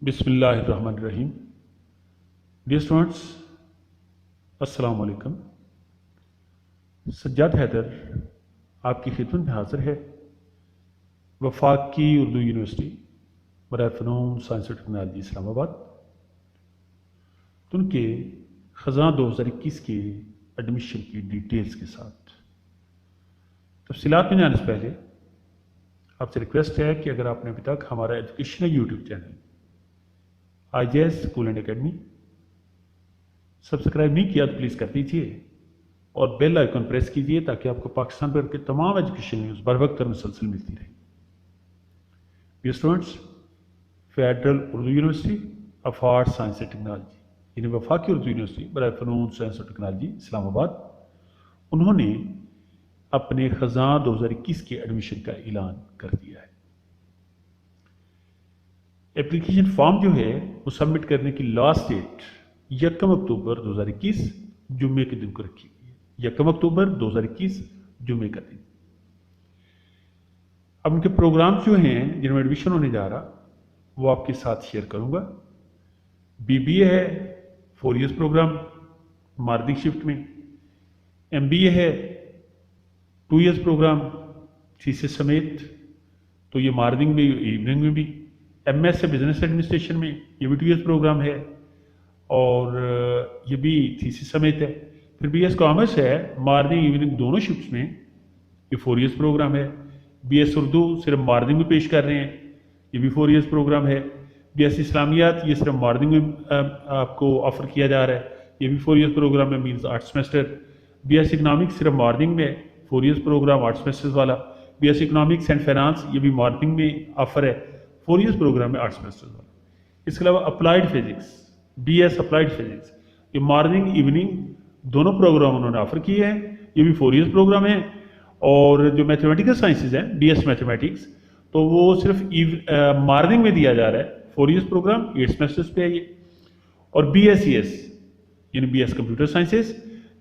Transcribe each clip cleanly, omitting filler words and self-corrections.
बिस्मिल्लाहिर्रहमानिर्रहीम। Dear students, अस्सलाम वालेकुम। सज्जाद हैदर आपकी खिदमत में हाजिर है। वफाकी उर्दू यूनिवर्सिटी बराए फ़नून साइंस और टेक्नोलॉजी इस्लामाबाद उनके ख़ज़ां 2021 के एडमिशन की डिटेल्स के साथ तफसीलात में जाने से पहले आपसे रिक्वेस्ट है कि अगर आपने अभी तक हमारा educational YouTube channel IJS school and academy subscribe नहीं किया तो प्लीज़ कर दीजिए और बेल आइकन प्रेस कीजिए ताकि आपको पाकिस्तान भर के तमाम एजुकेशन न्यूज़ बर वक्त और मुसलसल मिलती रहे। Dear students, federal Urdu university of art science and technology यानी वफाकी उर्दू यूनिवर्सिटी बराए फ़नून साइंस और टेक्नोलॉजी इस्लामाबाद उन्होंने अपने ख़ज़ां 2021 के एडमिशन का ऐलान कर दिया है। एप्लीकेशन फॉर्म जो है वो सबमिट करने की लास्ट डेट 1 अक्टूबर 2021 जुम्मे के दिन को रखी गई है। 1 अक्टूबर 2021 जुम्मे का दिन। अब उनके प्रोग्राम जो हैं जिनमें एडमिशन होने जा रहा वो आपके साथ शेयर करूंगा। BBA है 4 ईयर्स प्रोग्राम मॉर्निंग शिफ्ट में, MBA है 2 ईयर्स प्रोग्राम थीसिस समेत, तो ये मॉर्निंग में इवनिंग में भी। MS है बिजनेस एडमिनिस्ट्रेशन में, ये भी 2 ईयर्स प्रोग्राम है और ये भी थीसिस समेत है। फिर BS कॉमर्स है मॉर्निंग इवनिंग दोनों शिफ्ट्स में, ये 4 ईयर्स प्रोग्राम है। BS उर्दू सिर्फ मॉर्निंग में पेश कर रहे हैं, ये भी 4 ईयर्स प्रोग्राम है। BS इस्लामियात ये सिर्फ मॉर्निंग में आपको ऑफर किया जा रहा है, ये भी 4 ईयर्स प्रोग्राम है, मीन्स 8 सेमेस्टर। BS इकनॉमिक्स सिर्फ मॉर्निंग में 4 ईयर्स प्रोग्राम 8 सेमेस्टर्स वाला। BS इकनॉमिक्स एंड फाइनेंस ये भी मॉर्निंग में ऑफर है, 4 ईयर्स प्रोग्राम है 8 सेमेस्टर्स वाला। इसके अलावा applied physics BS applied physics ये मॉर्निंग इवनिंग दोनों प्रोग्राम उन्होंने ऑफर किए हैं, ये भी 4 ईयर्स प्रोग्राम है। और जो मैथमेटिकल साइंसेज हैं BS मैथमेटिक्स तो वो सिर्फ मॉर्निंग में दिया जा रहा है, 4 ईयर्स प्रोग्राम 8 सेमेस्टर्स पे है ये। और BSES यानी BS कंप्यूटर साइंसेज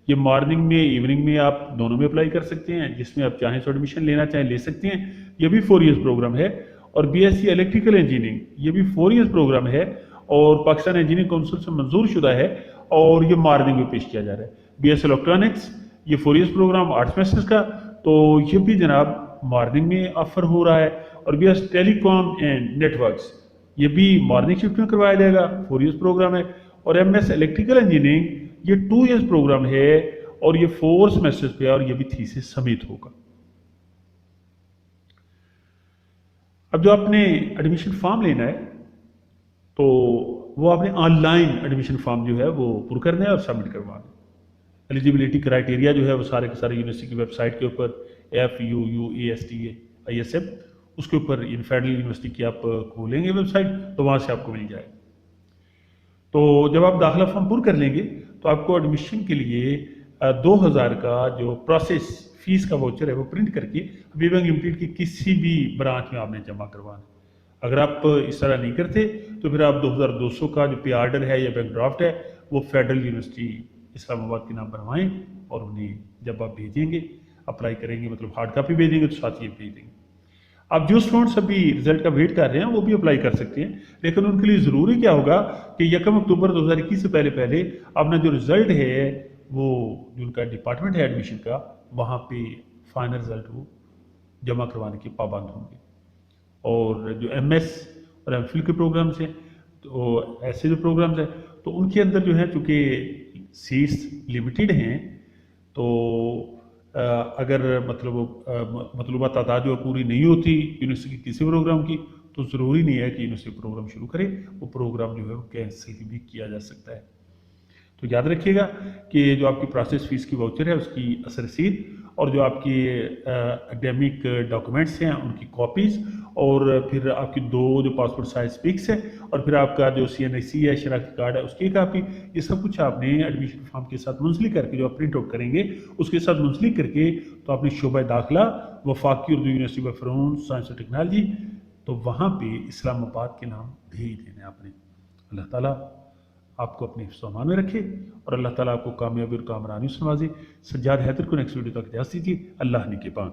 ये मॉर्निंग में इवनिंग में आप दोनों में अप्लाई कर सकते हैं, जिसमें आप चाहें तो एडमिशन लेना चाहें ले सकते हैं, ये भी 4 ईयर्स प्रोग्राम है। और BSc इलेक्ट्रिकल इंजीनियरिंग ये भी 4 ईयर्स प्रोग्राम है और पाकिस्तान इंजीनियरिंग काउंसिल से मंजूर शुदा है और ये मॉर्निंग में पेश किया जा रहा है। BS इलेक्ट्रॉनिक्स ये 4 ईयर्स प्रोग्राम 8 सेमेस्टर्स का, तो ये भी जनाब मॉर्निंग में ऑफर हो रहा है। और BS टेलीकॉम एंड नेटवर्क्स ये भी मॉर्निंग शिफ्ट में करवाया जाएगा, 4 ईयर्स प्रोग्राम है। और MS इलेक्ट्रिकल इंजीनियरिंग ये 2 ईयर्स प्रोग्राम है और ये 4 सेमेस्टर्स पे और ये भी थीसिस समेत होगा। अब जो आपने एडमिशन फॉर्म लेना है तो वो आपने ऑनलाइन एडमिशन फॉर्म जो है वो पुर करना है और सबमिट करवाना है। एलिजिबिलिटी क्राइटेरिया जो है वो सारे के सारे यूनिवर्सिटी की वेबसाइट के ऊपर FUU ASTA ISF उसके ऊपर इन फेडरल यूनिवर्सिटी की आप खोलेंगे वेबसाइट तो वहाँ से आपको मिल जाए। तो जब आप दाखिला फॉर्म पुर कर लेंगे तो आपको एडमिशन के लिए 2000 का जो प्रोसेस फीस का वाउचर है वो प्रिंट करके अभी बैंक लिमिटेड की किसी भी ब्रांच में आपने जमा करवाना। अगर आप इस तरह नहीं करते तो फिर आप 2200 का जो पे आर्डर है या बैंक ड्राफ्ट है वो फेडरल यूनिवर्सिटी इस्लामाबाद के नाम बनवाएं और उन्हें जब आप भेजेंगे अप्लाई करेंगे, मतलब हार्ड कॉपी भेजेंगे तो साथ ही भेज देंगे। आप जो स्टूडेंट्स अभी रिजल्ट का वेट कर रहे हैं वो भी अप्लाई कर सकते हैं, लेकिन उनके लिए ज़रूरी क्या होगा कि 1 अक्टूबर 2021 से पहले अपना जो रिजल्ट है वो जो उनका डिपार्टमेंट है एडमिशन का वहाँ पे फाइनल रिजल्ट वो जमा करवाने के पाबंद होंगे। और जो MS और MPhil के प्रोग्राम्स हैं तो ऐसे जो प्रोग्राम्स हैं तो उनके अंदर जो है चूँकि सीट्स लिमिटेड हैं तो अगर मतलूबा तादाद जो पूरी नहीं होती यूनिवर्सिटी की किसी प्रोग्राम की तो ज़रूरी नहीं है कि यूनिवर्सिटी प्रोग्राम शुरू करे, वो प्रोग्राम जो है वो कैंसिल भी किया जा सकता है। तो याद रखिएगा कि जो आपकी प्रोसेस फीस की वाउचर है उसकी असर रसीद और जो आपकी एकेडमिक डॉक्यूमेंट्स हैं उनकी कॉपीज़ और फिर आपकी 2 जो पासपोर्ट साइज पिक्स है और फिर आपका जो CNIC है शनाख्ती कार्ड है उसकी कापी, ये सब कुछ आपने एडमिशन फॉर्म के साथ मुंसलिक करके जो आप प्रिंट आउट करेंगे उसके साथ मुंसलिक करके तो आपने शोबा दाखिला वफाकी उर्दू यूनिवर्सिटी बराए फ़नून साइंस और टेक्नोलॉजी तो वहाँ पे इस्लामाबाद के नाम भेज देने आपने। अल्लाह ताला आपको अपने हिफ्ज़-ओ-अमान में रखे और अल्लाह ताला आपको कामयाबी और कामरानी से नवाजे। सज्जाद हैदर को नेक्स्ट वीडियो तक इजाज़त दीजिए। अल्लाह निगहबान।